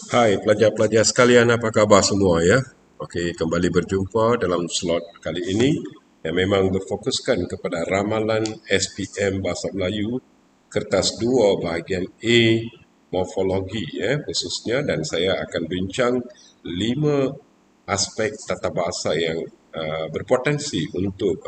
Hai pelajar-pelajar sekalian, apa khabar semua ya? Okey, kembali berjumpa dalam slot kali ini yang memang berfokuskan kepada ramalan SPM Bahasa Melayu kertas 2 bahagian A morfologi ya khususnya, dan saya akan bincang 5 aspek tata bahasa yang berpotensi untuk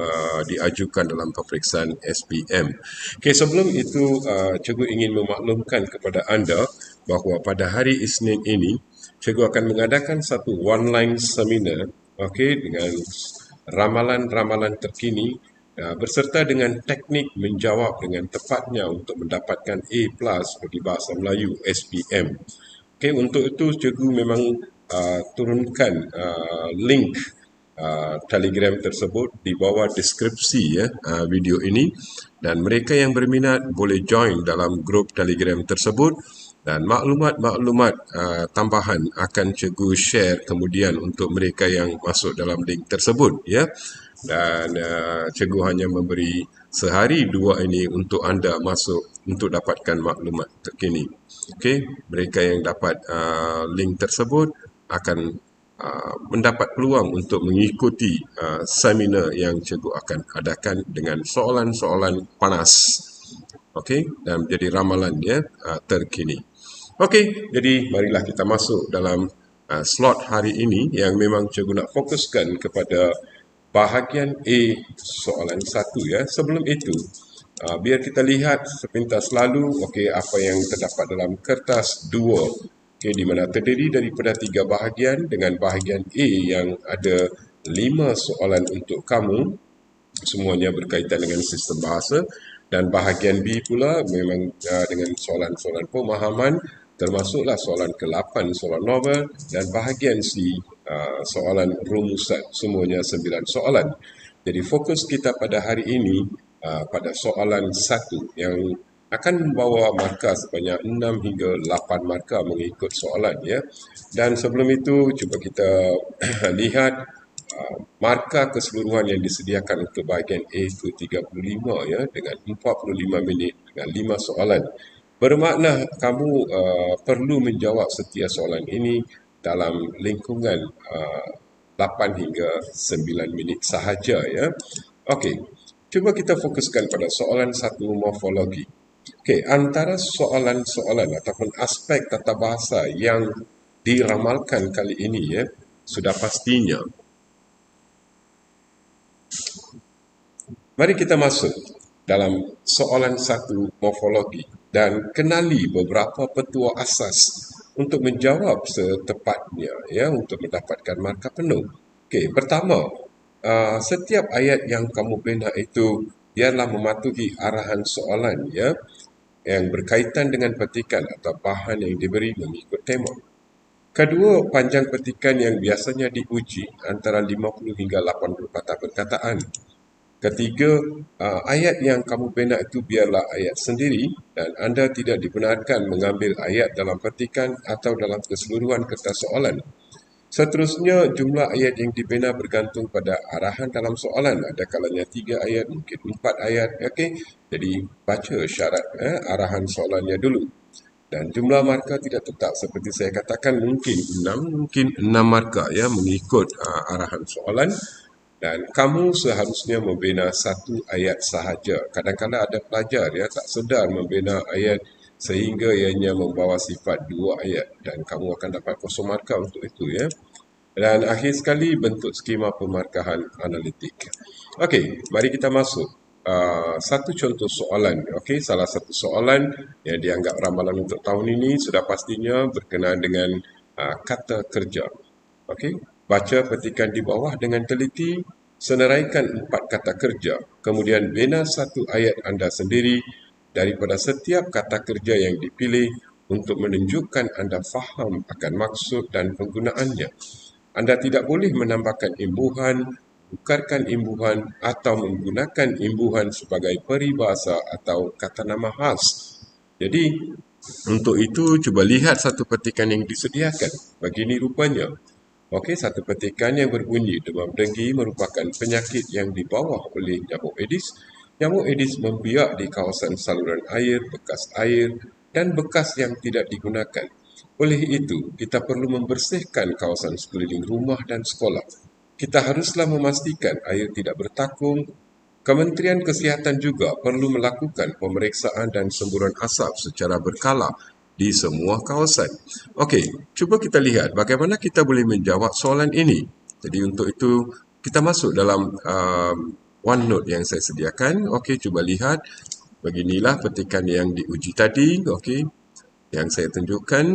diajukan dalam peperiksaan SPM. Okey, sebelum itu cikgu ingin memaklumkan kepada anda bahawa pada hari Isnin ini cikgu akan mengadakan satu one-line seminar, okey, dengan ramalan-ramalan terkini berserta dengan teknik menjawab dengan tepatnya untuk mendapatkan A+ bagi Bahasa Melayu SPM. Okey, untuk itu cikgu memang turunkan link Telegram tersebut di bawah deskripsi ya video ini, dan mereka yang berminat boleh join dalam grup Telegram tersebut, dan maklumat-maklumat tambahan akan cikgu share kemudian untuk mereka yang masuk dalam link tersebut ya. Dan cikgu hanya memberi sehari dua ini untuk anda masuk untuk dapatkan maklumat terkini. Okey, mereka yang dapat link tersebut akan mendapat peluang untuk mengikuti seminar yang cikgu akan adakan dengan soalan-soalan panas. Okey, dan menjadi ramalan ya terkini. Okey, jadi marilah kita masuk dalam slot hari ini yang memang cikgu nak fokuskan kepada bahagian A soalan 1 ya. Sebelum itu, biar kita lihat sepintas lalu okey apa yang terdapat dalam kertas 2, okey, di mana terdiri daripada 3 bahagian dengan bahagian A yang ada 5 soalan untuk kamu, semuanya berkaitan dengan sistem bahasa, dan bahagian B pula memang dengan soalan-soalan pemahaman, termasuklah soalan ke-8 soalan novel, dan bahagian C soalan rumusan, semuanya 9 soalan. Jadi fokus kita pada hari ini pada soalan 1 yang akan membawa markah sebanyak 6 hingga 8 markah mengikut soalan ya. Dan sebelum itu cuba kita lihat markah keseluruhan yang disediakan untuk bahagian A ke-35 ya, dengan 45 minit dengan 5 soalan. Bermakna kamu perlu menjawab setiap soalan ini dalam lingkungan 8 hingga 9 minit sahaja ya. Okey, cuba kita fokuskan pada soalan 1 morfologi. Okey, antara soalan-soalan ataupun aspek tata bahasa yang diramalkan kali ini ya, sudah pastinya mari kita masuk dalam soalan 1 morfologi dan kenali beberapa petua asas untuk menjawab setepatnya ya untuk mendapatkan markah penuh. Okey, pertama, setiap ayat yang kamu bina itu biarlah mematuhi arahan soalan ya yang berkaitan dengan petikan atau bahan yang diberi mengikut tema. Kedua, panjang petikan yang biasanya diuji antara 50 hingga 80 patah perkataan. Ketiga, ayat yang kamu bina itu biarlah ayat sendiri dan anda tidak dibenarkan mengambil ayat dalam petikan atau dalam keseluruhan kertas soalan. Seterusnya, jumlah ayat yang dibina bergantung pada arahan dalam soalan. Ada kalanya 3 ayat, mungkin 4 ayat. Okey, jadi baca syarat arahan soalannya dulu. Dan jumlah markah tidak tetap, seperti saya katakan, mungkin 6 markah ya mengikut arahan soalan. Dan kamu seharusnya membina 1 ayat sahaja. Kadang-kadang ada pelajar ya tak sedar membina ayat sehingga ianya membawa sifat 2 ayat, dan kamu akan dapat kosong markah untuk itu ya. Dan akhir sekali, bentuk skema pemarkahan analitik. Okey, mari kita masuk satu contoh soalan. Okey, salah satu soalan yang dianggap ramalan untuk tahun ini sudah pastinya berkenaan dengan kata kerja. Okey, baca petikan di bawah dengan teliti, seneraikan 4 kata kerja, kemudian bina 1 ayat anda sendiri daripada setiap kata kerja yang dipilih untuk menunjukkan anda faham akan maksud dan penggunaannya. Anda tidak boleh menambahkan imbuhan, tukarkan imbuhan atau menggunakan imbuhan sebagai peribahasa atau kata nama khas. Jadi, untuk itu cuba lihat satu petikan yang disediakan. Begini rupanya. Okey, satu petikan yang berbunyi demam denggi merupakan penyakit yang dibawa oleh nyamuk Aedes. Nyamuk Aedes membiak di kawasan saluran air, bekas air dan bekas yang tidak digunakan. Oleh itu, kita perlu membersihkan kawasan sekeliling rumah dan sekolah. Kita haruslah memastikan air tidak bertakung. Kementerian Kesihatan juga perlu melakukan pemeriksaan dan semburan asap secara berkala di semua kawasan. Okey, cuba kita lihat bagaimana kita boleh menjawab soalan ini. Jadi untuk itu, kita masuk dalam OneNote yang saya sediakan. Okey, cuba lihat. Beginilah petikan yang diuji tadi. Okey, yang saya tunjukkan.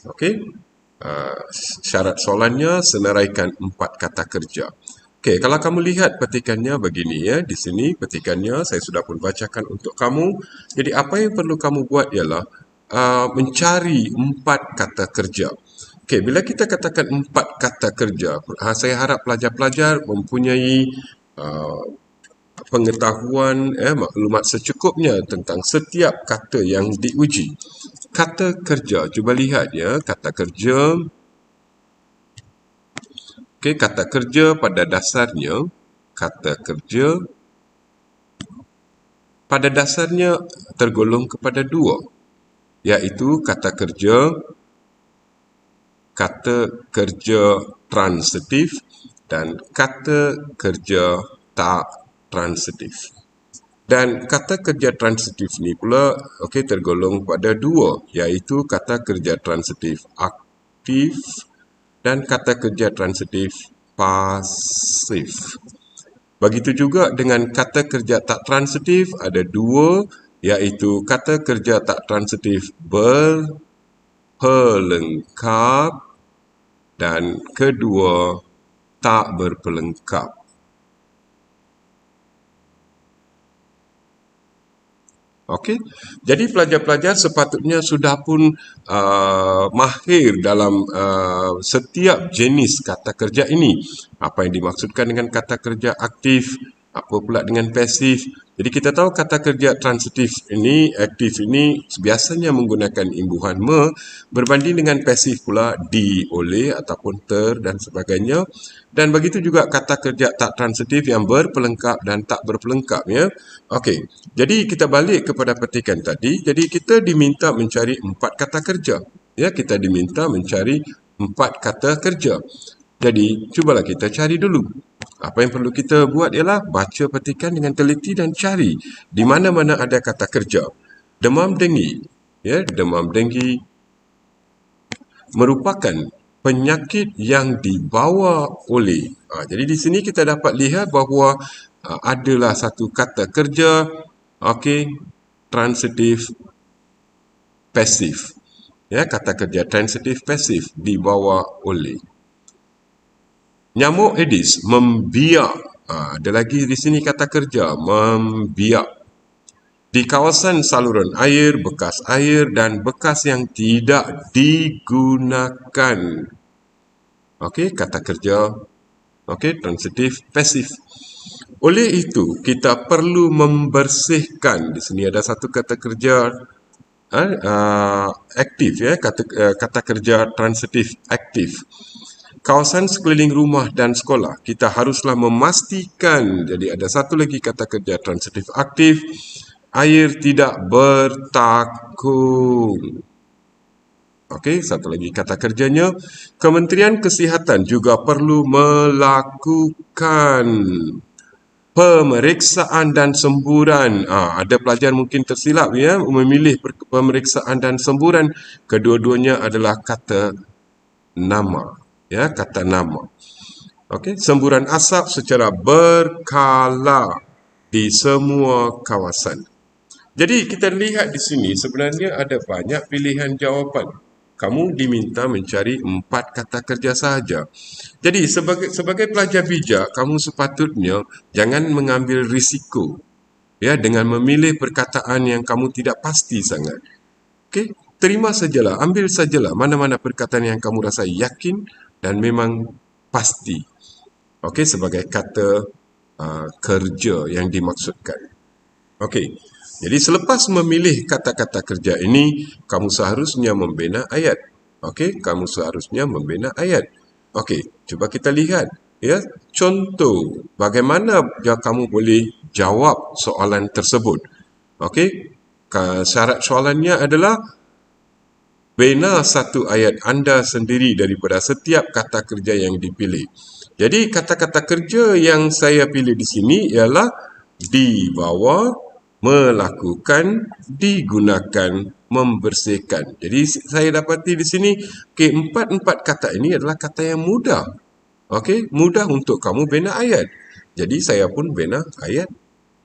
Okey, syarat soalannya senaraikan 4 kata kerja. Okey, kalau kamu lihat petikannya begini ya, di sini petikannya saya sudah pun bacakan untuk kamu. Jadi apa yang perlu kamu buat ialah mencari 4 kata kerja. Okey, bila kita katakan 4 kata kerja, saya harap pelajar-pelajar mempunyai pengetahuan, maklumat secukupnya tentang setiap kata yang diuji. Kata kerja, cuba lihat ya, kata kerja. Okey, kata kerja pada dasarnya, kata kerja pada dasarnya tergolong kepada dua, iaitu kata kerja transitif dan kata kerja tak transitif. Dan kata kerja transitif ni pula tergolong pada dua, iaitu kata kerja transitif aktif dan kata kerja transitif pasif. Begitu juga dengan kata kerja tak transitif ada dua, iaitu kata kerja tak transitif berpelengkap dan kedua tak berpelengkap. Okey, jadi pelajar-pelajar sepatutnya sudah pun mahir dalam setiap jenis kata kerja ini. Apa yang dimaksudkan dengan kata kerja aktif, apa pula dengan pasif. Jadi kita tahu kata kerja transitif ini, aktif ini biasanya menggunakan imbuhan me, berbanding dengan pasif pula di, oleh ataupun ter dan sebagainya. Dan begitu juga kata kerja tak transitif yang berpelengkap dan tak berpelengkap ya. Okey, jadi kita balik kepada petikan tadi. Jadi kita diminta mencari 4 kata kerja. Ya, kita diminta mencari 4 kata kerja. Jadi, cubalah kita cari dulu. Apa yang perlu kita buat ialah baca petikan dengan teliti dan cari di mana-mana ada kata kerja. Demam denggi. Ya, demam denggi merupakan penyakit yang dibawa oleh. Jadi di sini kita dapat lihat bahawa adalah satu kata kerja transitif pasif. Ya, kata kerja transitif pasif dibawa oleh. Nyamuk Aedes membiak. Ada lagi di sini kata kerja membiak. Di kawasan saluran air, bekas air dan bekas yang tidak digunakan. Okey, kata kerja transitif pasif. Oleh itu, kita perlu membersihkan. Di sini ada satu kata kerja aktif ya, kata kerja transitif aktif. Kawasan sekeliling rumah dan sekolah, kita haruslah memastikan. Jadi ada satu lagi kata kerja transitif aktif, air tidak bertakung. Okey, satu lagi kata kerjanya, Kementerian Kesihatan juga perlu melakukan pemeriksaan dan semburan. Ada pelajar mungkin tersilap ya memilih pemeriksaan dan semburan. Kedua-duanya adalah kata nama. Ya, kata nama. Okey, semburan asap secara berkala di semua kawasan. Jadi kita lihat di sini sebenarnya ada banyak pilihan jawapan. Kamu diminta mencari 4 kata kerja sahaja. Jadi sebagai pelajar bijak, kamu sepatutnya jangan mengambil risiko ya dengan memilih perkataan yang kamu tidak pasti sangat. Okey, terima sajalah, ambil sajalah mana-mana perkataan yang kamu rasa yakin dan memang pasti. Okey, sebagai kata kerja yang dimaksudkan. Okey. Jadi selepas memilih kata-kata kerja ini, kamu seharusnya membina ayat. Okey, kamu seharusnya membina ayat. Okey, cuba kita lihat ya contoh bagaimana kamu boleh jawab soalan tersebut. Okey, Syarat soalannya adalah bina satu ayat anda sendiri daripada setiap kata kerja yang dipilih. Jadi kata-kata kerja yang saya pilih di sini ialah dibawa, melakukan, digunakan, membersihkan. Jadi saya dapati di sini, empat kata ini adalah kata yang mudah. Mudah untuk kamu bina ayat. Jadi saya pun bina ayat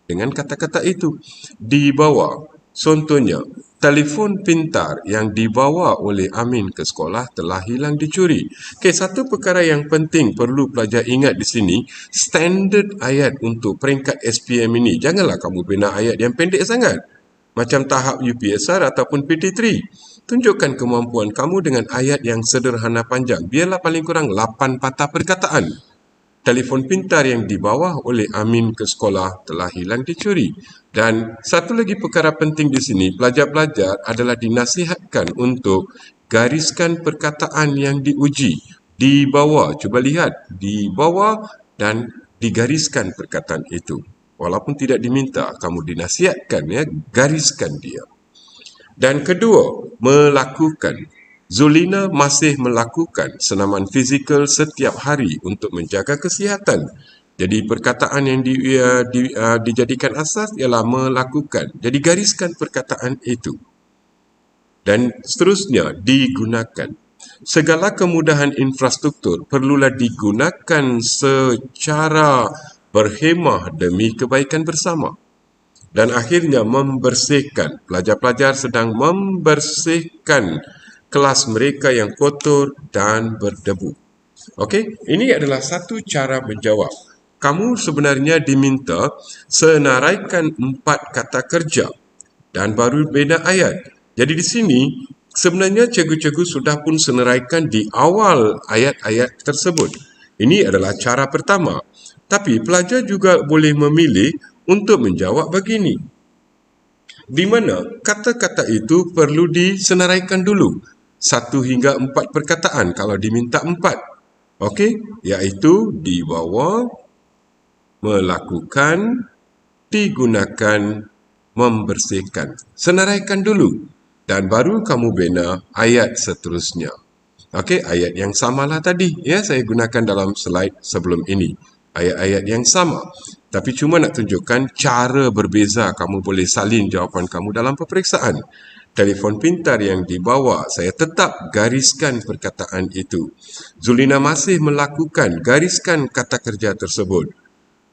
dengan kata-kata itu. Dibawa. Contohnya, telefon pintar yang dibawa oleh Amin ke sekolah telah hilang dicuri. Satu perkara yang penting perlu pelajar ingat di sini, standard ayat untuk peringkat SPM ini. Janganlah kamu bina ayat yang pendek sangat. Macam tahap UPSR ataupun PT3. Tunjukkan kemampuan kamu dengan ayat yang sederhana panjang. Biarlah paling kurang 8 patah perkataan. Telefon pintar yang dibawa oleh Amin ke sekolah telah hilang dicuri. Dan satu lagi perkara penting di sini, pelajar-pelajar adalah dinasihatkan untuk gariskan perkataan yang diuji. Di bawah, cuba lihat, di bawah dan digariskan perkataan itu. Walaupun tidak diminta, kamu dinasihatkan ya, gariskan dia. Dan kedua, melakukan. Zulina masih melakukan senaman fizikal setiap hari untuk menjaga kesihatan. Jadi perkataan yang dijadikan asas ialah melakukan. Jadi gariskan perkataan itu. Dan seterusnya, digunakan. Segala kemudahan infrastruktur perlulah digunakan secara berhemah demi kebaikan bersama. Dan akhirnya membersihkan. Pelajar-pelajar sedang membersihkan kelas mereka yang kotor dan berdebu. Ini adalah satu cara menjawab. Kamu sebenarnya diminta senaraikan 4 kata kerja dan baru bina ayat. Jadi di sini sebenarnya cikgu-cikgu sudah pun senaraikan di awal ayat-ayat tersebut. Ini adalah cara pertama. Tapi pelajar juga boleh memilih untuk menjawab begini. Di mana kata-kata itu perlu disenaraikan dulu. 1 hingga 4 perkataan kalau diminta 4. Iaitu dibawa, melakukan, digunakan, membersihkan. Senaraikan dulu dan baru kamu bina ayat seterusnya. Ayat yang samalah tadi ya saya gunakan dalam slide sebelum ini. Ayat-ayat yang sama. Tapi cuma nak tunjukkan cara berbeza kamu boleh salin jawapan kamu dalam peperiksaan. Telefon pintar yang dibawa, saya tetap gariskan perkataan itu. Zulina masih melakukan, gariskan kata kerja tersebut.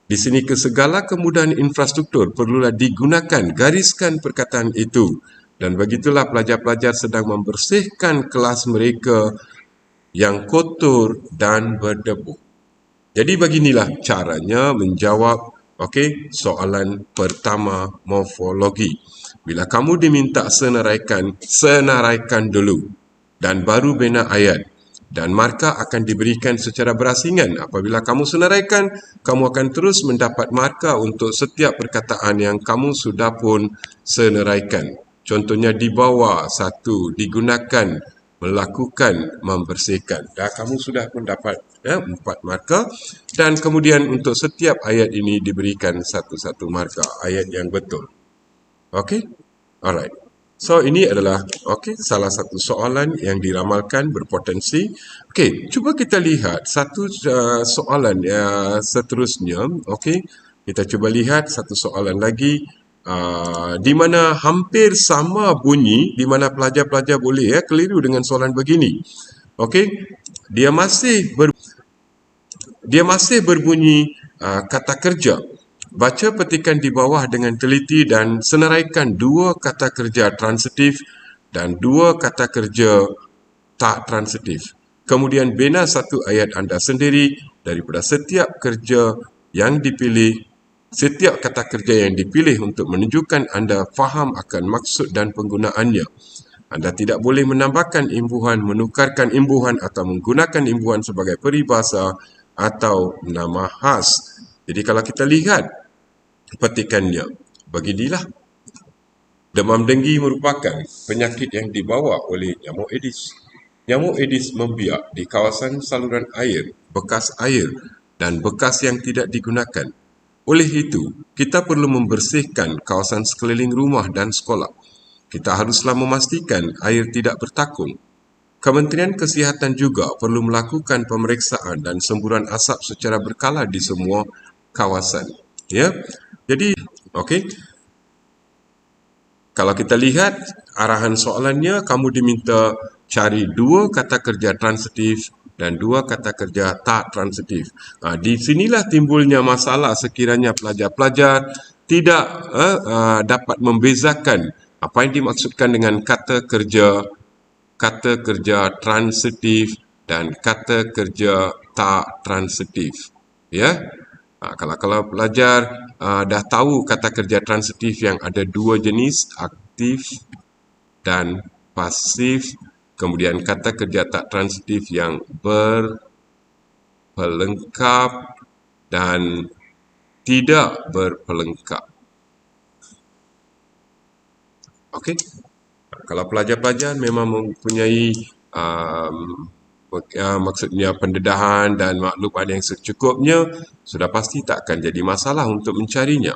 Di sini segala kemudahan infrastruktur perlulah digunakan, gariskan perkataan itu. Dan begitulah pelajar-pelajar sedang membersihkan kelas mereka yang kotor dan berdebu. Jadi beginilah caranya menjawab soalan pertama morfologi. Bila kamu diminta senaraikan dulu dan baru bina ayat. Dan markah akan diberikan secara berasingan. Apabila kamu senaraikan, kamu akan terus mendapat markah untuk setiap perkataan yang kamu sudah pun senaraikan. Contohnya dibawa, 1, digunakan, melakukan, membersihkan. Dan kamu sudah pun dapat 4 markah. Dan kemudian untuk setiap ayat ini diberikan satu-satu markah. Ayat yang betul. Alright. So ini adalah salah satu soalan yang diramalkan berpotensi. Cuba kita lihat satu soalan seterusnya. Kita cuba lihat satu soalan lagi di mana hampir sama bunyi, di mana pelajar-pelajar boleh keliru dengan soalan begini. Dia masih berbunyi kata kerja. Baca petikan di bawah dengan teliti dan senaraikan 2 kata kerja transitif dan 2 kata kerja tak transitif. Kemudian bina satu ayat anda sendiri daripada setiap kerja yang dipilih, setiap kata kerja yang dipilih untuk menunjukkan anda faham akan maksud dan penggunaannya. Anda tidak boleh menambahkan imbuhan, menukarkan imbuhan atau menggunakan imbuhan sebagai peribahasa atau nama khas. Jadi kalau kita lihat petikannya, beginilah. Demam denggi merupakan penyakit yang dibawa oleh nyamuk Aedes. Nyamuk Aedes membiak di kawasan saluran air, bekas air dan bekas yang tidak digunakan. Oleh itu, kita perlu membersihkan kawasan sekeliling rumah dan sekolah. Kita haruslah memastikan air tidak bertakung. Kementerian Kesihatan juga perlu melakukan pemeriksaan dan semburan asap secara berkala di semua kawasan. Ya, jadi, okey. Kalau kita lihat arahan soalannya, kamu diminta cari 2 kata kerja transitif dan 2 kata kerja tak transitif. Di sinilah timbulnya masalah sekiranya pelajar-pelajar tidak dapat membezakan apa yang dimaksudkan dengan kata kerja transitif dan kata kerja tak transitif. Ya. Kalau pelajar dah tahu kata kerja transitif yang ada 2 jenis, aktif dan pasif, kemudian kata kerja tak transitif yang berpelengkap dan tidak berpelengkap. Okey. Kalau pelajar-pelajar memang mempunyai maksudnya pendedahan dan maklumat yang secukupnya, sudah pasti tak akan jadi masalah untuk mencarinya.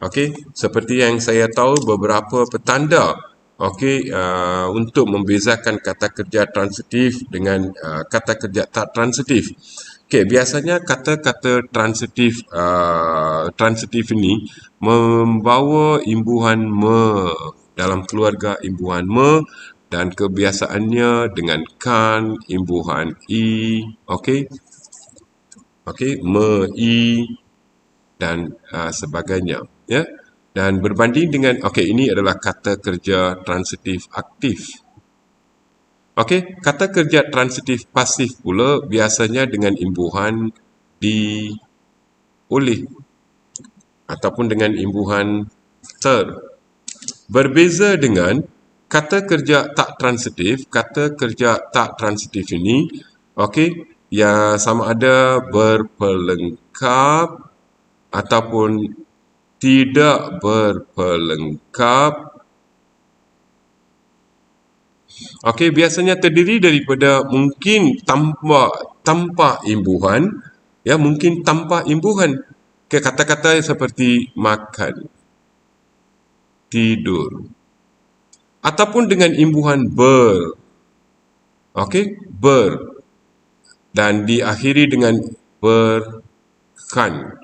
Okey, seperti yang saya tahu beberapa petanda untuk membezakan kata kerja transitif dengan kata kerja tak transitif. Okey, biasanya kata-kata transitif ini membawa imbuhan me dalam keluarga imbuhan me dan kebiasaannya dengan kan imbuhan i, okey, me, i dan sebagainya, ya. Dan berbanding dengan, ini adalah kata kerja transitif aktif. Okey, kata kerja transitif pasif pula biasanya dengan imbuhan di, oleh ataupun dengan imbuhan ter. Berbeza dengan kata kerja tak transitif, kata kerja tak transitif ini, yang sama ada berpelengkap ataupun tidak berpelengkap. Biasanya terdiri daripada mungkin tanpa imbuhan, ya, mungkin tanpa imbuhan. Kata-kata seperti makan, tidur, ataupun dengan imbuhan ber, dan diakhiri dengan berkan.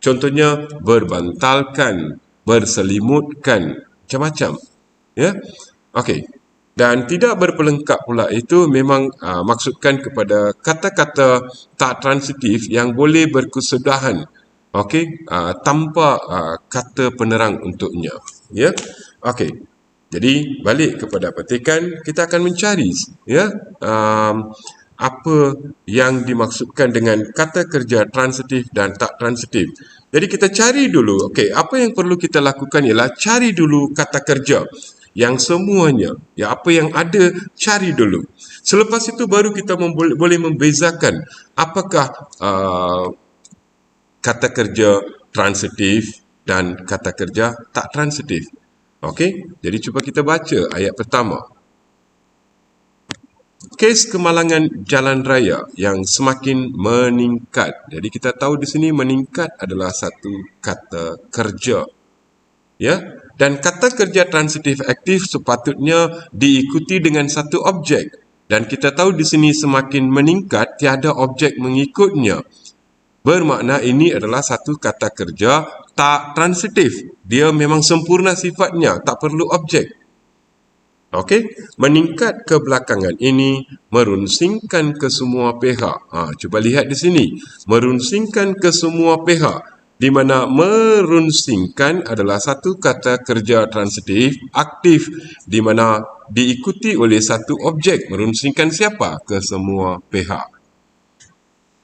Contohnya berbantalkan, berselimutkan, macam-macam. Ya, dan tidak berpelengkap pula itu memang maksudkan kepada kata-kata tak transitif yang boleh berkesudahan, tanpa kata penerang untuknya. Ya, jadi balik kepada petikan, kita akan mencari, ya, apa yang dimaksudkan dengan kata kerja transitif dan tak transitif. Jadi kita cari dulu, apa yang perlu kita lakukan ialah cari dulu kata kerja yang semuanya, ya, apa yang ada, cari dulu. Selepas itu baru kita boleh membezakan apakah kata kerja transitif dan kata kerja tak transitif. Jadi cuba kita baca ayat pertama. Kes kemalangan jalan raya yang semakin meningkat. Jadi kita tahu di sini meningkat adalah satu kata kerja. Ya, dan kata kerja transitif aktif sepatutnya diikuti dengan satu objek. Dan kita tahu di sini semakin meningkat, tiada objek mengikutnya. Bermakna ini adalah satu kata kerja tak transitif. Dia memang sempurna sifatnya, tak perlu objek. Meningkat kebelakangan ini merunsingkan ke semua pihak. Cuba lihat di sini, merunsingkan ke semua pihak, di mana merunsingkan adalah satu kata kerja transitif aktif, di mana diikuti oleh satu objek. Merunsingkan siapa? Ke semua pihak.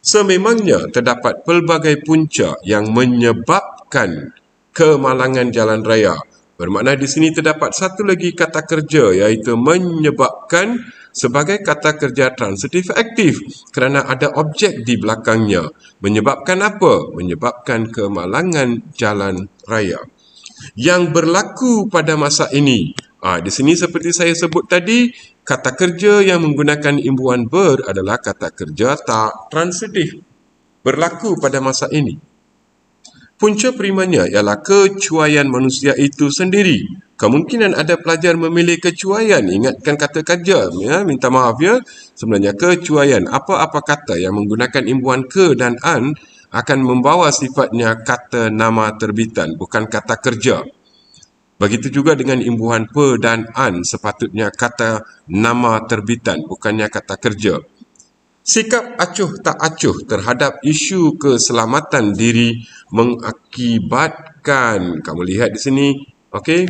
Sememangnya terdapat pelbagai punca yang menyebabkan kemalangan jalan raya. Bermakna di sini terdapat satu lagi kata kerja, iaitu menyebabkan, sebagai kata kerja transitif aktif kerana ada objek di belakangnya. Menyebabkan apa? Menyebabkan kemalangan jalan raya yang berlaku pada masa ini. Di sini seperti saya sebut tadi, kata kerja yang menggunakan imbuhan ber adalah kata kerja tak transitif. Berlaku pada masa ini. Punca primanya ialah kecuaian manusia itu sendiri. Kemungkinan ada pelajar memilih kecuaian. Ingatkan kata kerja, ya, minta maaf ya. Sebenarnya kecuaian, apa-apa kata yang menggunakan imbuhan ke dan an akan membawa sifatnya kata nama terbitan, bukan kata kerja. Begitu juga dengan imbuhan pe dan an, sepatutnya kata nama terbitan, bukannya kata kerja. Sikap acuh tak acuh terhadap isu keselamatan diri mengakibatkan, kamu lihat di sini, okey?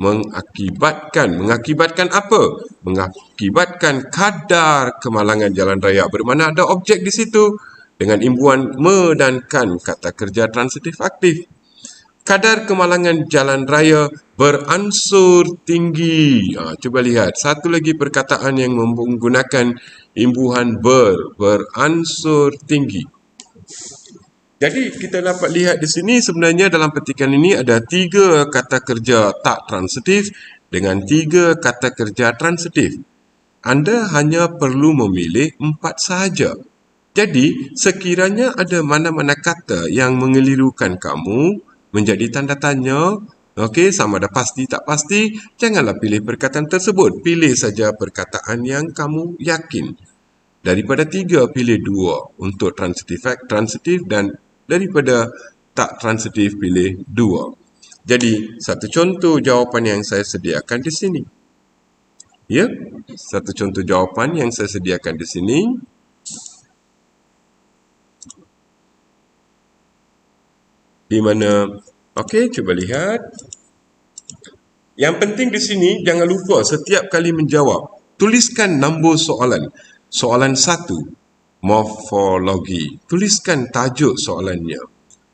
Mengakibatkan apa? Mengakibatkan kadar kemalangan jalan raya. Bermakna ada objek di situ dengan imbuhan me dan kan, kata kerja transitif aktif. Kadar kemalangan jalan raya beransur tinggi. Cuba lihat, satu lagi perkataan yang menggunakan imbuhan beransur tinggi. Jadi kita dapat lihat di sini sebenarnya dalam petikan ini ada 3 kata kerja tak transitif dengan 3 kata kerja transitif. Anda hanya perlu memilih 4 sahaja. Jadi, sekiranya ada mana-mana kata yang mengelirukan kamu menjadi tanda tanya, okey, sama ada pasti tak pasti, janganlah pilih perkataan tersebut. Pilih saja perkataan yang kamu yakin. Daripada 3, pilih 2 untuk transitif dan daripada tak transitif pilih 2. Jadi, satu contoh jawapan yang saya sediakan di sini. Ya, satu contoh jawapan yang saya sediakan di sini. Di mana, okey, cuba lihat. Yang penting di sini, jangan lupa setiap kali menjawab, tuliskan nombor soalan. Soalan 1, morfologi. Tuliskan tajuk soalannya.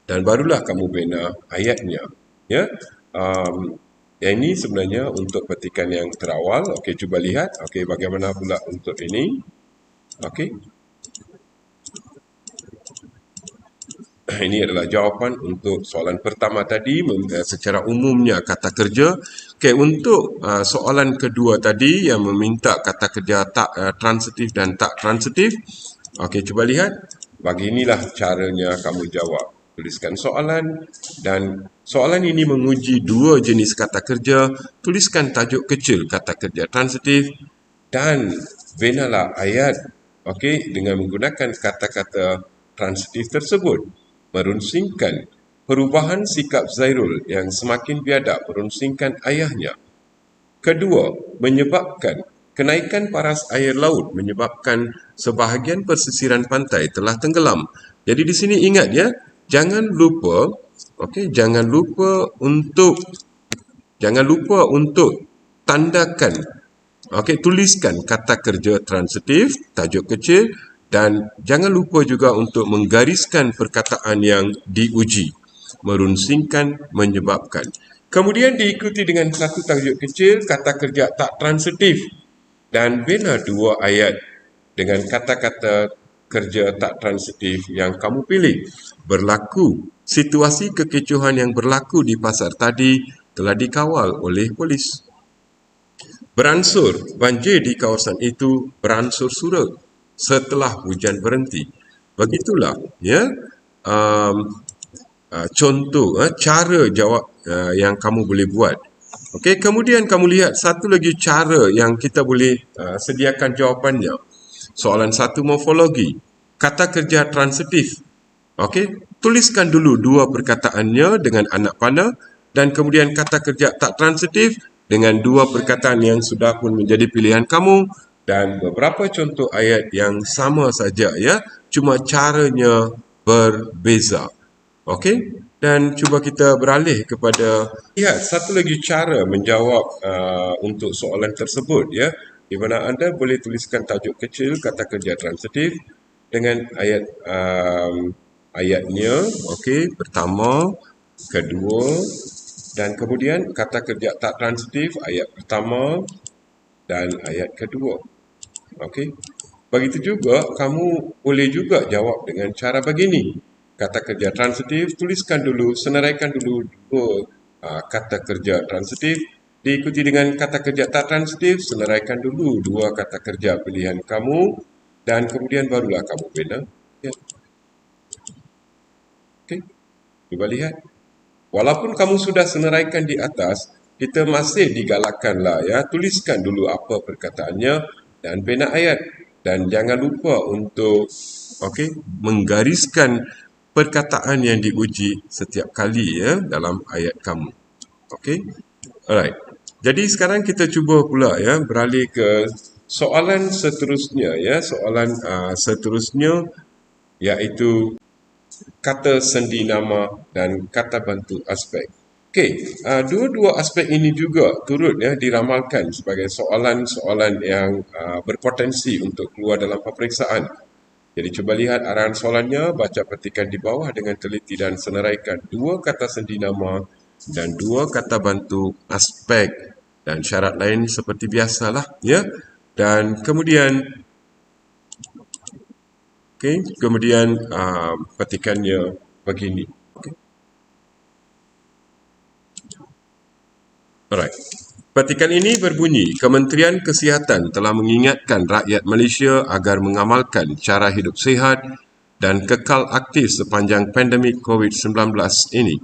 Dan barulah kamu bina ayatnya. Ya, yang ini sebenarnya untuk petikan yang terawal. Okey, cuba lihat. Okey, bagaimana pula untuk ini? Okey. Ini adalah jawapan untuk soalan pertama tadi secara umumnya kata kerja. Okey, untuk soalan kedua tadi yang meminta kata kerja tak transitif dan tak transitif. Okey, cuba lihat. Beginilah caranya kamu jawab. Tuliskan soalan dan soalan ini menguji 2 jenis kata kerja. Tuliskan tajuk kecil kata kerja transitif dan binalah ayat, okey, dengan menggunakan kata-kata transitif tersebut. Merunsingkan perubahan sikap Zairul yang semakin biadab merunsingkan ayahnya. Kedua, menyebabkan kenaikan paras air laut menyebabkan sebahagian pesisiran pantai telah tenggelam. Jadi di sini ingat ya, jangan lupa, okey, jangan lupa untuk tandakan, okey, tuliskan kata kerja transitif, tajuk kecil dan jangan lupa juga untuk menggariskan perkataan yang diuji. Merunsingkan, menyebabkan. Kemudian diikuti dengan satu tajuk kecil, kata kerja tak transitif. Dan bina 2 ayat dengan kata-kata kerja tak transitif yang kamu pilih. Berlaku. Situasi kekecohan yang berlaku di pasar tadi telah dikawal oleh polis. Beransur, banjir di kawasan itu beransur surut setelah hujan berhenti. Begitulah ya, contoh cara jawab yang kamu boleh buat. Okey, kemudian kamu lihat satu lagi cara yang kita boleh sediakan jawapannya. Soalan 1, morfologi. Kata kerja transitif. Okey, tuliskan dulu 2 perkataannya dengan anak panah dan kemudian kata kerja tak transitif dengan 2 perkataan yang sudah pun menjadi pilihan kamu dan beberapa contoh ayat yang sama saja ya, cuma caranya berbeza. Okey, dan cuba kita beralih kepada lihat satu lagi cara menjawab untuk soalan tersebut ya, di mana anda boleh tuliskan tajuk kecil kata kerja transitif dengan ayat ayatnya, okey, pertama, kedua dan kemudian kata kerja tak transitif ayat pertama dan ayat kedua. Okey. Begitu juga kamu boleh juga jawab dengan cara begini. Kata kerja transitif, tuliskan dulu, senaraikan dulu 2 kata kerja transitif, diikuti dengan kata kerja tak transitif, senaraikan dulu 2 kata kerja pilihan kamu dan kemudian barulah kamu bina. Ya. Okey. Cuba lihat. Walaupun kamu sudah seneraikan di atas, kita masih digalakkanlah ya, tuliskan dulu apa perkataannya dan bina ayat. Dan jangan lupa untuk menggariskan perkataan yang diuji setiap kali ya dalam ayat kamu. Okey. Alright. Jadi sekarang kita cuba pula ya beralih ke soalan seterusnya ya, soalan seterusnya iaitu kata sendi nama dan kata bantu aspek. Okey, dua-dua aspek ini juga turut ya diramalkan sebagai soalan-soalan yang berpotensi untuk keluar dalam peperiksaan. Jadi cuba lihat arahan soalannya, baca petikan di bawah dengan teliti dan senaraikan dua kata sendi nama dan dua kata bantu aspek dan syarat lain seperti biasalah ya. Dan kemudian petikannya begini. Alright. Petikan ini berbunyi, Kementerian Kesihatan telah mengingatkan rakyat Malaysia agar mengamalkan cara hidup sihat dan kekal aktif sepanjang pandemik COVID-19 ini.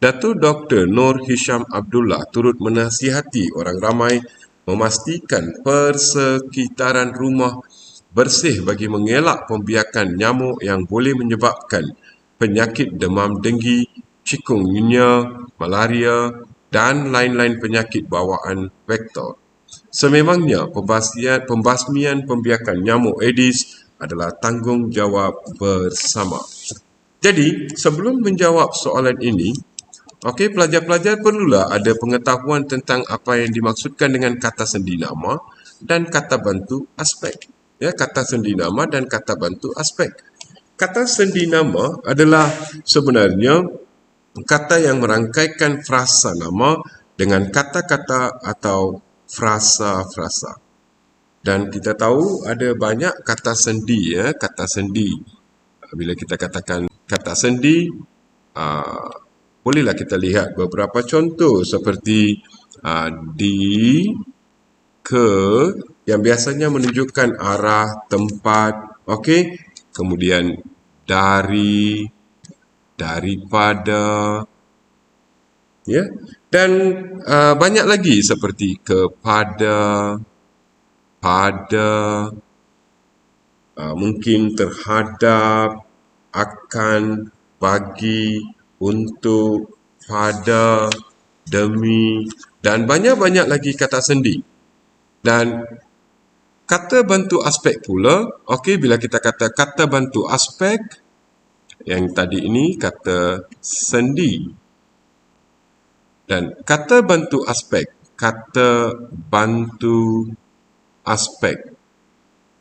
Datuk Dr. Nur Hisham Abdullah turut menasihati orang ramai memastikan persekitaran rumah bersih bagi mengelak pembiakan nyamuk yang boleh menyebabkan penyakit demam denggi, chikungunya, malaria dan lain-lain penyakit bawaan vektor. Sememangnya pembasmian pembiakan nyamuk Aedes adalah tanggungjawab bersama. Jadi, sebelum menjawab soalan ini, pelajar-pelajar perlulah ada pengetahuan tentang apa yang dimaksudkan dengan kata sendi nama dan kata bantu aspek. Ya, kata sendi nama dan kata bantu aspek. Kata sendi nama adalah sebenarnya kata yang merangkaikan frasa nama dengan kata-kata atau frasa-frasa. Dan kita tahu ada banyak kata sendi ya, kata sendi. Bila kita katakan kata sendi, bolehlah kita lihat beberapa contoh seperti di, ke, yang biasanya menunjukkan arah, tempat, kemudian dari, daripada, ya, dan banyak lagi seperti kepada, pada, mungkin terhadap, akan, bagi, untuk, pada, demi, dan banyak-banyak lagi kata sendi. Dan kata bantu aspek pula, bila kita kata bantu aspek, yang tadi ini kata sendi. Dan kata bantu aspek,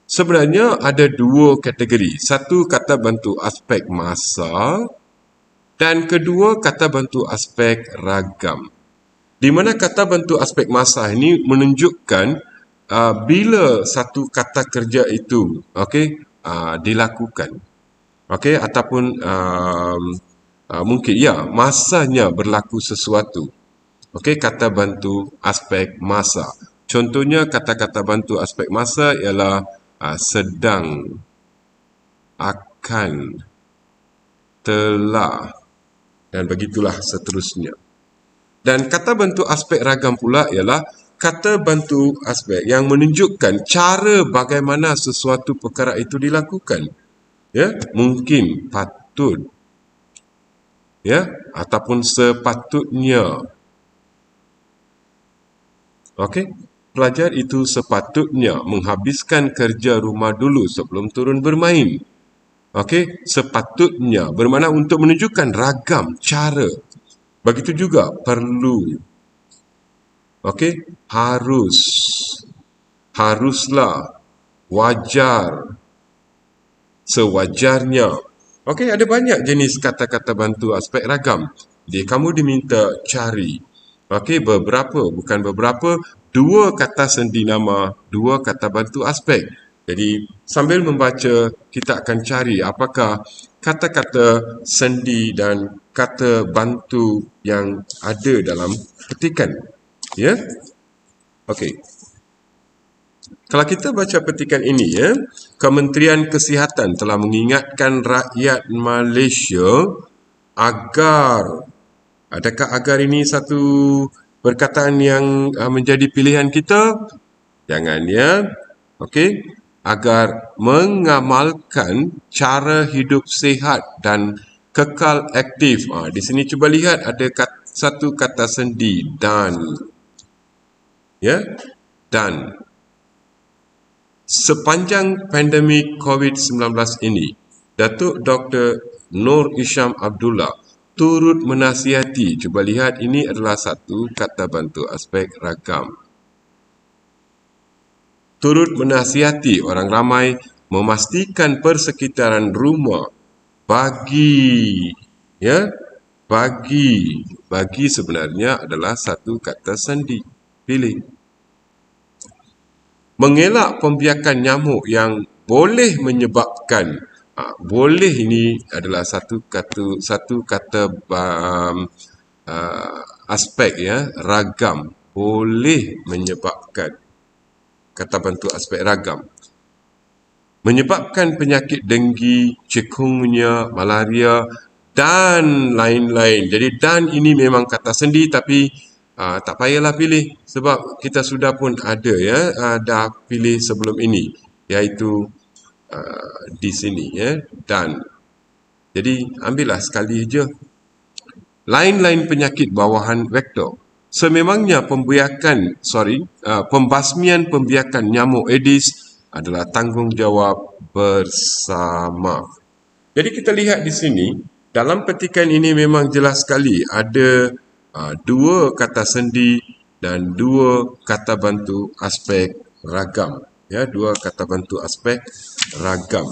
sebenarnya ada dua kategori. Satu kata bantu aspek masa dan kedua kata bantu aspek ragam. Di mana kata bantu aspek masa ini menunjukkan bila satu kata kerja itu dilakukan. Ataupun mungkin masanya berlaku sesuatu. Kata bantu aspek masa. Contohnya kata-kata bantu aspek masa ialah sedang, akan, telah, dan begitulah seterusnya. Dan kata bantu aspek ragam pula ialah kata bantu aspek yang menunjukkan cara bagaimana sesuatu perkara itu dilakukan. Ya, mungkin patut, ya, ataupun sepatutnya. Pelajar itu sepatutnya menghabiskan kerja rumah dulu sebelum turun bermain. Sepatutnya bermakna untuk menunjukkan ragam cara. Begitu juga perlu. Harus, haruslah, wajar, sewajarnya. Ada banyak jenis kata-kata bantu aspek ragam. Jadi kamu diminta cari. Bukan beberapa, dua kata sendi nama, dua kata bantu aspek. Jadi sambil membaca, kita akan cari apakah kata-kata sendi dan kata bantu yang ada dalam petikan. Ya? Kalau kita baca petikan ini, ya, Kementerian Kesihatan telah mengingatkan rakyat Malaysia agar. Adakah agar ini satu perkataan yang menjadi pilihan kita? Jangan ya. Okey. Agar mengamalkan cara hidup sihat dan kekal aktif. Di sini cuba lihat ada satu kata sendi, dan. Ya, dan. Sepanjang pandemik COVID-19 ini, Datuk Dr. Nur Isham Abdullah turut menasihati. Cuba lihat, ini adalah satu kata bantu aspek ragam. Turut menasihati orang ramai memastikan persekitaran rumah bagi sebenarnya adalah satu kata sendi. Pilih. Mengelak pembiakan nyamuk yang boleh menyebabkan, boleh ini adalah satu kata aspek ragam, boleh menyebabkan, kata bantu aspek ragam, menyebabkan penyakit denggi, chikungunya, malaria dan lain-lain. Jadi dan ini memang kata sendi, tapi tak payahlah pilih sebab kita sudah pun ada dah pilih sebelum ini, iaitu di sini dan. Jadi ambillah sekali je. Lain-lain penyakit bawahan vektor. Sememangnya pembasmian pembiakan nyamuk Aedes adalah tanggungjawab bersama. Jadi kita lihat di sini, dalam petikan ini memang jelas sekali ada dua kata sendi dan dua kata bantu aspek ragam. Dua kata bantu aspek ragam.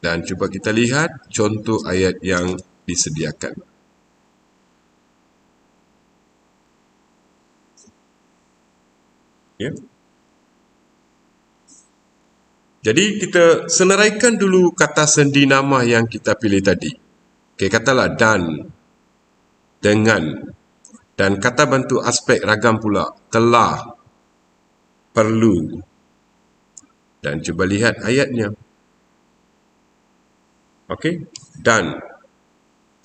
Dan cuba kita lihat contoh ayat yang disediakan. Jadi kita senaraikan dulu kata sendi nama yang kita pilih tadi. Katalah dan, dengan, dan kata bantu aspek ragam pula, telah, perlu. Dan cuba lihat ayatnya. Dan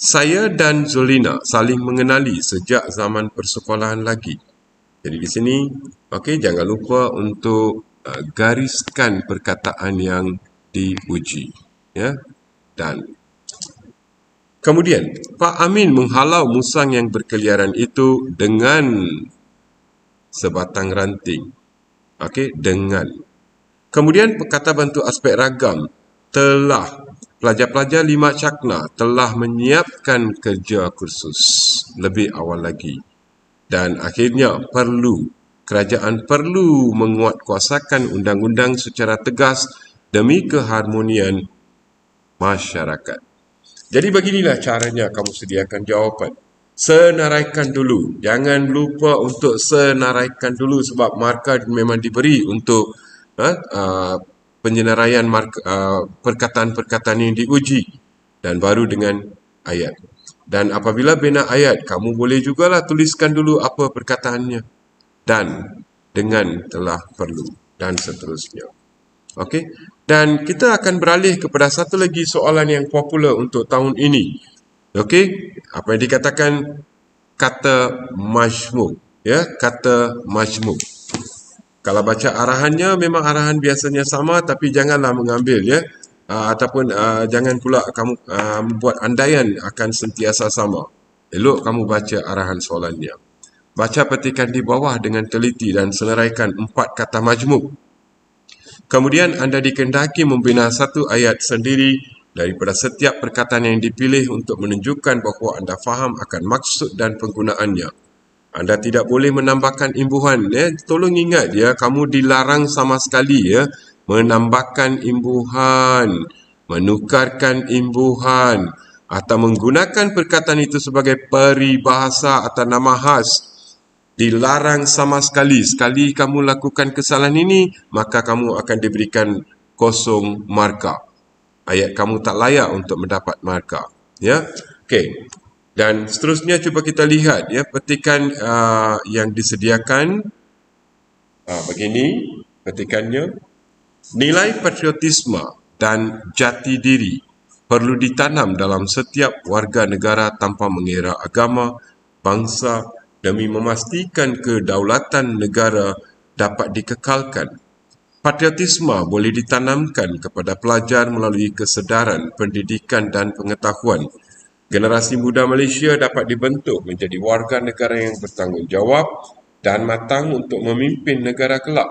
saya dan Zolina saling mengenali sejak zaman persekolahan lagi. Jadi di sini, jangan lupa untuk gariskan perkataan yang diuji. Dan. Kemudian, Pak Amin menghalau musang yang berkeliaran itu dengan sebatang ranting. Dengan. Kemudian, kata bantu aspek ragam, telah. Pelajar-pelajar 5 Cakna telah menyiapkan kerja kursus lebih awal lagi. Dan akhirnya perlu. Kerajaan perlu menguatkuasakan undang-undang secara tegas demi keharmonian masyarakat. Jadi beginilah caranya kamu sediakan jawapan. Senaraikan dulu. Jangan lupa untuk senaraikan dulu sebab markah memang diberi untuk penyenaraian perkataan-perkataan yang diuji. Dan baru dengan ayat. Dan apabila bina ayat, kamu boleh jugalah tuliskan dulu apa perkataannya. Dan, dengan, telah, perlu, dan seterusnya. Dan kita akan beralih kepada satu lagi soalan yang popular untuk tahun ini. Apa yang dikatakan kata majmuk. Kata majmuk. Kalau baca arahannya, memang arahan biasanya sama, tapi janganlah mengambil ataupun jangan pula kamu buat andaian akan sentiasa sama. Elok kamu baca arahan soalannya. Baca petikan di bawah dengan teliti dan senaraikan 4 kata majmuk. Kemudian anda dikehendaki membina satu ayat sendiri daripada setiap perkataan yang dipilih untuk menunjukkan bahawa anda faham akan maksud dan penggunaannya. Anda tidak boleh menambahkan imbuhan. Tolong ingat kamu dilarang sama sekali menambahkan imbuhan, menukarkan imbuhan atau menggunakan perkataan itu sebagai peribahasa atau nama khas. Dilarang sama sekali. Sekali kamu lakukan kesalahan ini, maka kamu akan diberikan kosong markah. Ayat kamu tak layak untuk mendapat markah. Dan seterusnya cuba kita lihat petikan yang disediakan. Begini petikannya. Nilai patriotisme dan jati diri perlu ditanam dalam setiap warga negara tanpa mengira agama, bangsa demi memastikan kedaulatan negara dapat dikekalkan. Patriotisme boleh ditanamkan kepada pelajar melalui kesedaran, pendidikan dan pengetahuan. Generasi muda Malaysia dapat dibentuk menjadi warga negara yang bertanggungjawab dan matang untuk memimpin negara kelak.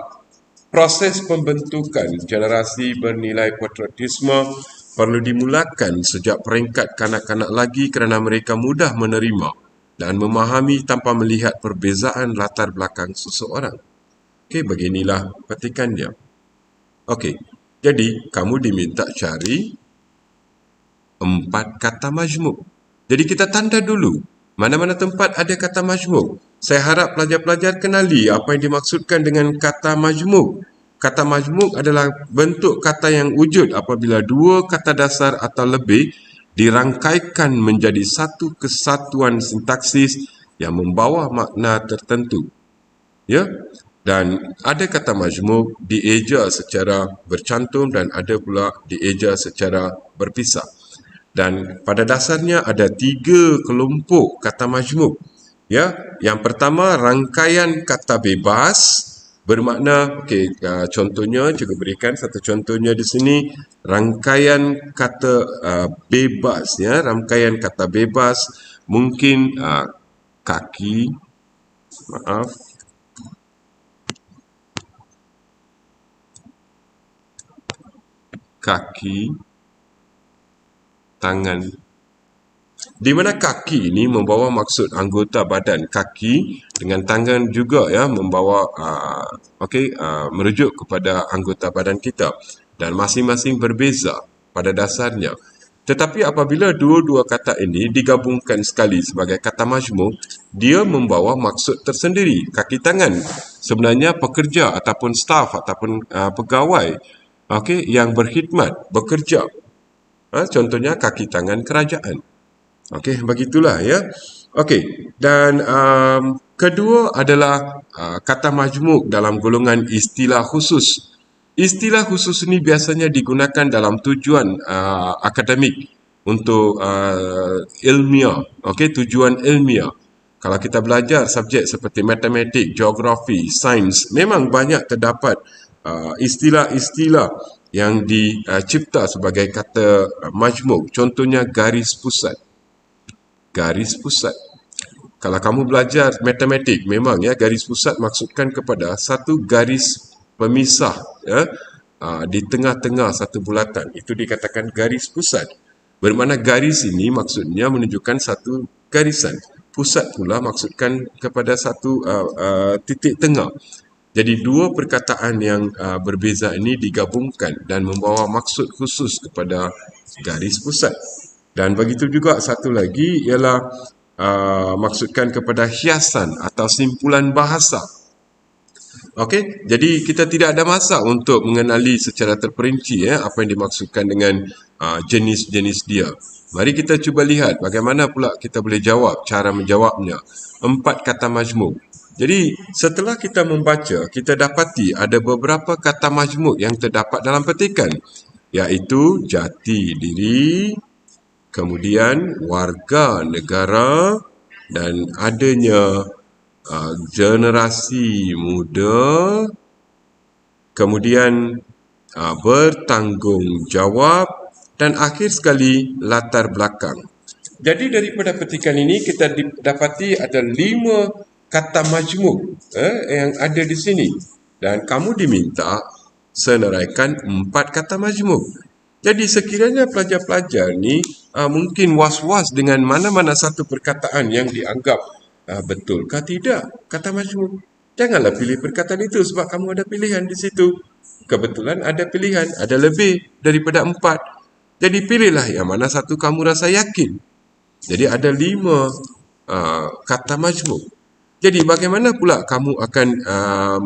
Proses pembentukan generasi bernilai patriotisme perlu dimulakan sejak peringkat kanak-kanak lagi kerana mereka mudah menerima dan memahami tanpa melihat perbezaan latar belakang seseorang. Okey, beginilah petikannya. Okey, jadi kamu diminta cari 4 kata majmuk. Jadi kita tanda dulu mana-mana tempat ada kata majmuk. Saya harap pelajar-pelajar kenali apa yang dimaksudkan dengan kata majmuk. Kata majmuk adalah bentuk kata yang wujud apabila dua kata dasar atau lebih dirangkaikan menjadi satu kesatuan sintaksis yang membawa makna tertentu. Ya? Dan ada kata majmuk dieja secara bercantum dan ada pula dieja secara berpisah. Dan pada dasarnya ada 3 kelompok kata majmuk. Ya, yang pertama rangkaian kata bebas bermakna contohnya juga berikan satu contohnya di sini rangkaian kata bebas ya, rangkaian kata bebas mungkin kaki, maaf, kaki, tangan. Di mana kaki ini membawa maksud anggota badan kaki dengan tangan juga ya membawa merujuk kepada anggota badan kita dan masing-masing berbeza pada dasarnya. Tetapi apabila dua-dua kata ini digabungkan sekali sebagai kata majmuk, dia membawa maksud tersendiri. Kaki tangan sebenarnya pekerja ataupun staf ataupun pegawai yang berkhidmat, bekerja. Contohnya kaki tangan kerajaan. Okey, begitulah ya. Okey, dan kedua adalah kata majmuk dalam golongan istilah khusus. Istilah khusus ini biasanya digunakan dalam tujuan akademik untuk ilmiah. Okey, tujuan ilmiah. Kalau kita belajar subjek seperti matematik, geografi, sains, memang banyak terdapat istilah-istilah yang dicipta sebagai kata majmuk. Contohnya garis pusat. Garis pusat. Kalau kamu belajar matematik, memang ya garis pusat maksudkan kepada satu garis pemisah ya, di tengah-tengah satu bulatan. Itu dikatakan garis pusat. Bermakna garis ini maksudnya menunjukkan satu garisan. Pusat pula maksudkan kepada satu titik tengah. Jadi dua perkataan yang berbeza ini digabungkan dan membawa maksud khusus kepada garis pusat. Dan begitu juga satu lagi ialah maksudkan kepada hiasan atau simpulan bahasa. Okey, jadi kita tidak ada masa untuk mengenali secara terperinci apa yang dimaksudkan dengan jenis-jenis dia. Mari kita cuba lihat bagaimana pula kita boleh jawab, cara menjawabnya. 4 kata majmuk. Jadi setelah kita membaca, kita dapati ada beberapa kata majmuk yang terdapat dalam petikan, iaitu jati diri, kemudian warga negara dan adanya generasi muda, kemudian bertanggungjawab dan akhir sekali latar belakang. Jadi daripada petikan ini kita dapati ada 5 kata majmuk yang ada di sini dan kamu diminta senaraikan 4 kata majmuk. Jadi sekiranya pelajar-pelajar ni mungkin was-was dengan mana-mana satu perkataan yang dianggap betulkah tidak kata majmuk, janganlah pilih perkataan itu sebab kamu ada pilihan di situ. Kebetulan ada pilihan, ada lebih daripada 4. Jadi pilihlah yang mana satu kamu rasa yakin. Jadi ada 5 kata majmuk. Jadi bagaimana pula kamu akan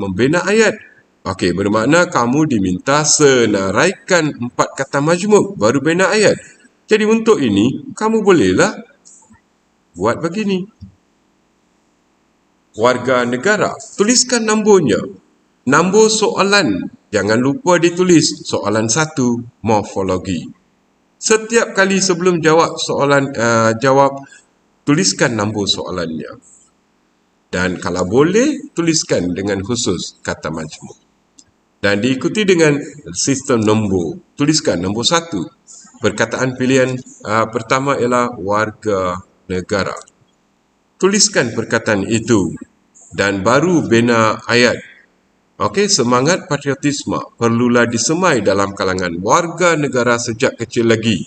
membina ayat? Okey, bermakna kamu diminta senaraikan 4 kata majmuk baru bina ayat. Jadi untuk ini, kamu bolehlah buat begini. Warga negara, tuliskan nombornya. Nombor soalan, jangan lupa ditulis. Soalan 1, morfologi. Setiap kali sebelum jawab soalan, tuliskan nombor soalannya. Dan kalau boleh, tuliskan dengan khusus kata majmuk. Dan diikuti dengan sistem nombor. Tuliskan nombor 1. Perkataan pilihan pertama ialah warga negara. Tuliskan perkataan itu dan baru bina ayat. Okey, semangat patriotisme perlulah disemai dalam kalangan warga negara sejak kecil lagi.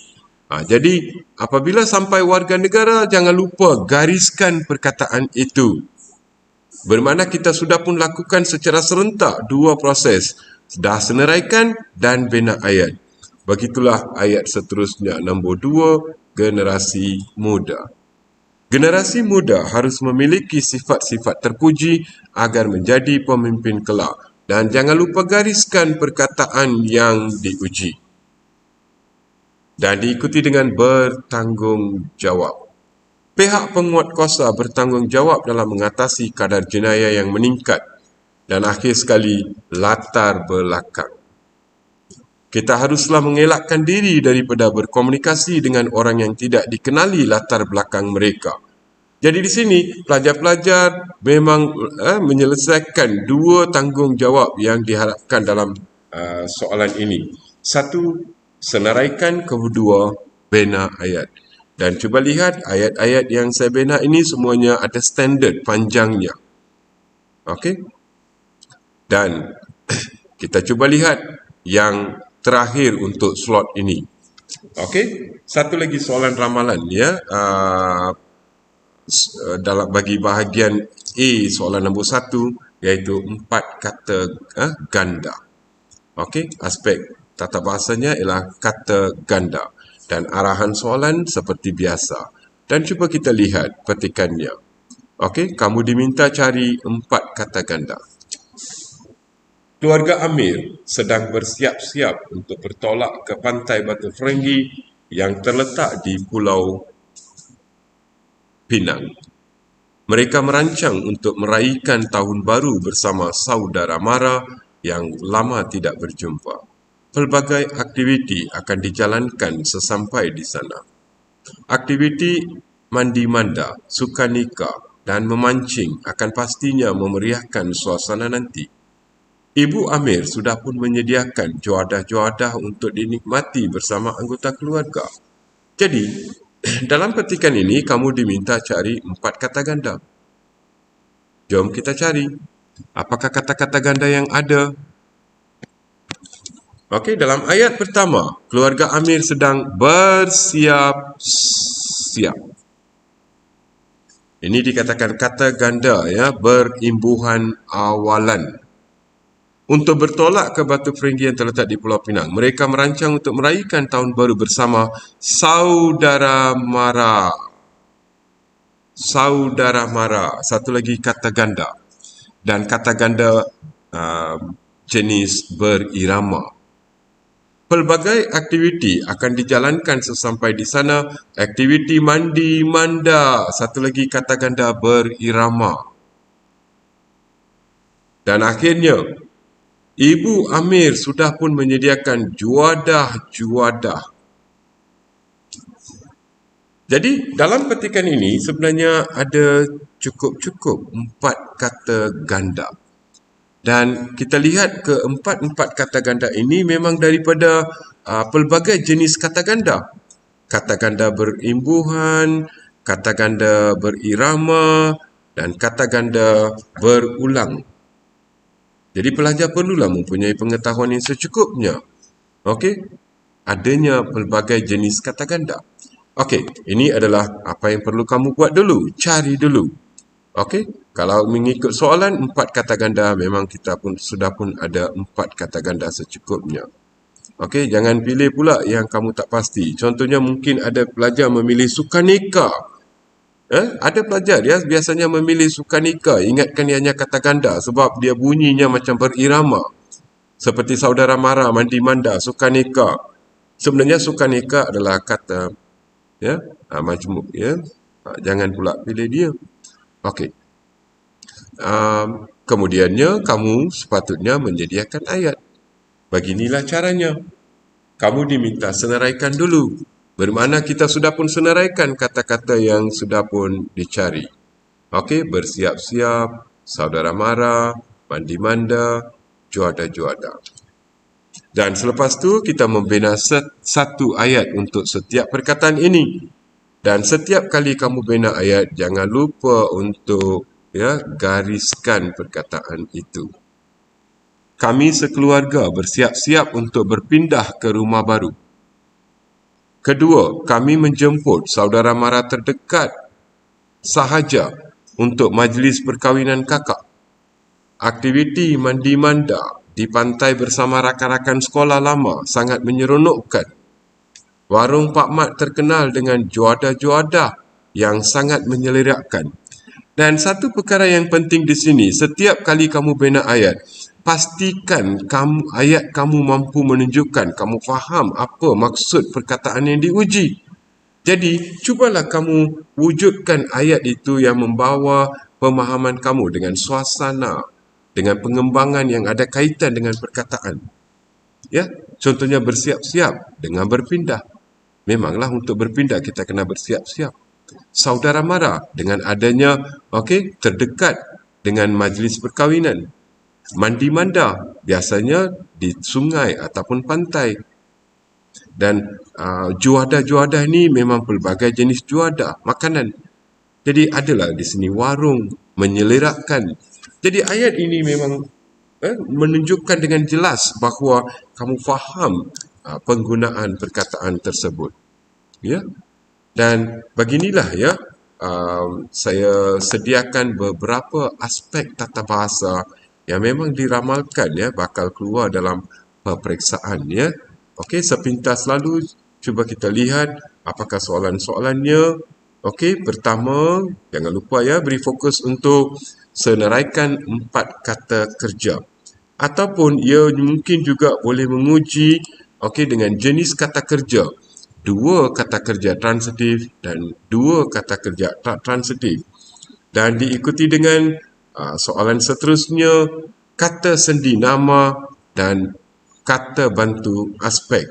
Jadi, apabila sampai warga negara, jangan lupa gariskan perkataan itu. Bermakna kita sudah pun lakukan secara serentak dua proses. Dah seneraikan dan bina ayat. Begitulah ayat seterusnya. Nombor 2, generasi muda. Generasi muda harus memiliki sifat-sifat terpuji agar menjadi pemimpin kelak. Dan jangan lupa gariskan perkataan yang diuji. Dan diikuti dengan bertanggungjawab. Pihak penguatkuasa bertanggungjawab dalam mengatasi kadar jenayah yang meningkat. Dan akhir sekali, latar belakang. Kita haruslah mengelakkan diri daripada berkomunikasi dengan orang yang tidak dikenali latar belakang mereka. Jadi di sini, pelajar-pelajar memang menyelesaikan dua tanggungjawab yang diharapkan dalam soalan ini. Satu, senaraikan. Kedua, bina ayat. Dan cuba lihat ayat-ayat yang saya bina ini semuanya ada standard panjangnya. Okey? Dan kita cuba lihat yang terakhir untuk slot ini. Okey, satu lagi soalan ramalan ya. Dalam bagi bahagian A soalan nombor 1 iaitu 4 kata ganda. Okey, aspek tata bahasanya ialah kata ganda dan arahan soalan seperti biasa. Dan cuba kita lihat petikannya. Okey, kamu diminta cari 4 kata ganda. Keluarga Amir sedang bersiap-siap untuk bertolak ke pantai Batu Ferenghi yang terletak di Pulau Pinang. Mereka merancang untuk meraihkan tahun baru bersama saudara mara yang lama tidak berjumpa. Pelbagai aktiviti akan dijalankan sesampai di sana. Aktiviti mandi manda, suka nikah dan memancing akan pastinya memeriahkan suasana nanti. Ibu Amir sudah pun menyediakan juadah-juadah untuk dinikmati bersama anggota keluarga. Jadi, dalam petikan ini kamu diminta cari 4 kata ganda. Jom kita cari. Apakah kata-kata ganda yang ada? Okey, dalam ayat pertama, keluarga Amir sedang bersiap-siap. Ini dikatakan kata ganda ya, berimbuhan awalan. Untuk bertolak ke Batu Ferenghi yang terletak di Pulau Pinang. Mereka merancang untuk meraihkan tahun baru bersama saudara mara. Saudara mara. Satu lagi kata ganda. Dan kata ganda jenis berirama. Pelbagai aktiviti akan dijalankan sesampai di sana. Aktiviti mandi manda. Satu lagi kata ganda berirama. Dan akhirnya, Ibu Amir sudah pun menyediakan juadah-juadah. Jadi, dalam petikan ini sebenarnya ada cukup-cukup 4 kata ganda. Dan kita lihat keempat-empat kata ganda ini memang daripada pelbagai jenis kata ganda. Kata ganda berimbuhan, kata ganda berirama, dan kata ganda berulang. Jadi pelajar perlulah mempunyai pengetahuan yang secukupnya. Okey, adanya pelbagai jenis kata ganda. Okey, ini adalah apa yang perlu kamu buat dulu, cari dulu. Okey, kalau mengikut soalan 4 kata ganda, memang kita pun sudah pun ada 4 kata ganda secukupnya. Okey, jangan pilih pula yang kamu tak pasti. Contohnya mungkin ada pelajar memilih sukaneka. Ada pelajar dia biasanya memilih sukaneka. Ingatkan ianya kata ganda sebab dia bunyinya macam berirama. Seperti saudara mara, mandi manda, sukaneka. Sebenarnya sukaneka adalah kata majmuk ya. Jangan pula pilih dia. Okey. Kemudiannya kamu sepatutnya menyediakan ayat. Beginilah caranya. kamu diminta senaraikan dulu. Bermakna kita sudah pun senaraikan kata-kata yang sudah pun dicari. Okey, bersiap-siap, saudara mara, mandi-manda, juada-juada. Dan selepas tu kita membina satu ayat untuk setiap perkataan ini. Dan setiap kali kamu bina ayat, jangan lupa untuk gariskan perkataan itu. Kami sekeluarga bersiap-siap untuk berpindah ke rumah baru. Kedua, kami menjemput saudara mara terdekat sahaja untuk majlis perkahwinan kakak. Aktiviti mandi-manda di pantai bersama rakan-rakan sekolah lama sangat menyeronokkan. Warung Pak Mat terkenal dengan juada-juada yang sangat menyelerakkan. Dan satu perkara yang penting di sini, setiap kali kamu bina ayat, pastikan ayat kamu mampu menunjukkan kamu faham apa maksud perkataan yang diuji. Jadi, cubalah kamu wujudkan ayat itu yang membawa pemahaman kamu dengan suasana, dengan pengembangan yang ada kaitan dengan perkataan. Ya, contohnya bersiap-siap dengan berpindah. Memanglah untuk berpindah kita kena bersiap-siap. Saudara mara dengan adanya terdekat dengan majlis perkahwinan. Mandi-manda biasanya di sungai ataupun pantai. Dan juada-juada ni memang pelbagai jenis juada, makanan. Jadi adalah di sini warung, menyelerakkan. Jadi ayat ini memang menunjukkan dengan jelas bahawa kamu faham penggunaan perkataan tersebut. Ya. Dan beginilah saya sediakan beberapa aspek tata bahasa yang memang diramalkan bakal keluar dalam peperiksaan Okey, sepintas lalu cuba kita lihat apakah soalan-soalannya. Okey, pertama jangan lupa beri fokus untuk senaraikan 4 kata kerja. Ataupun ia mungkin juga boleh menguji dengan jenis kata kerja. 2 kata kerja transitif dan 2 kata kerja tak transitif. Dan diikuti dengan soalan seterusnya, kata sendi nama dan kata bantu aspek.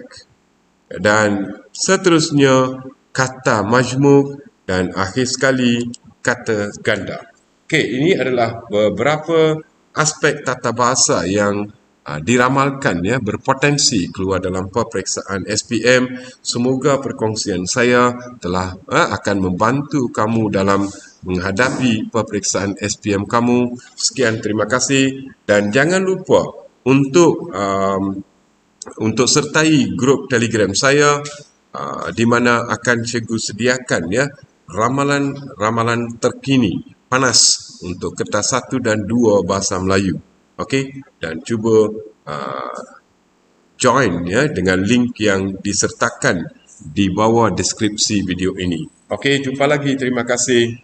Dan seterusnya, kata majmuk dan akhir sekali, kata ganda. Okey, ini adalah beberapa aspek tata bahasa yang diramalkan berpotensi keluar dalam peperiksaan SPM. Semoga perkongsian saya telah akan membantu kamu dalam menghadapi peperiksaan SPM kamu. Sekian, terima kasih dan jangan lupa untuk sertai grup Telegram saya di mana akan cikgu sediakan ramalan terkini panas untuk kertas 1 dan 2 bahasa Melayu. Okey, dan cuba join dengan link yang disertakan di bawah deskripsi video ini. Okey, jumpa lagi. Terima kasih.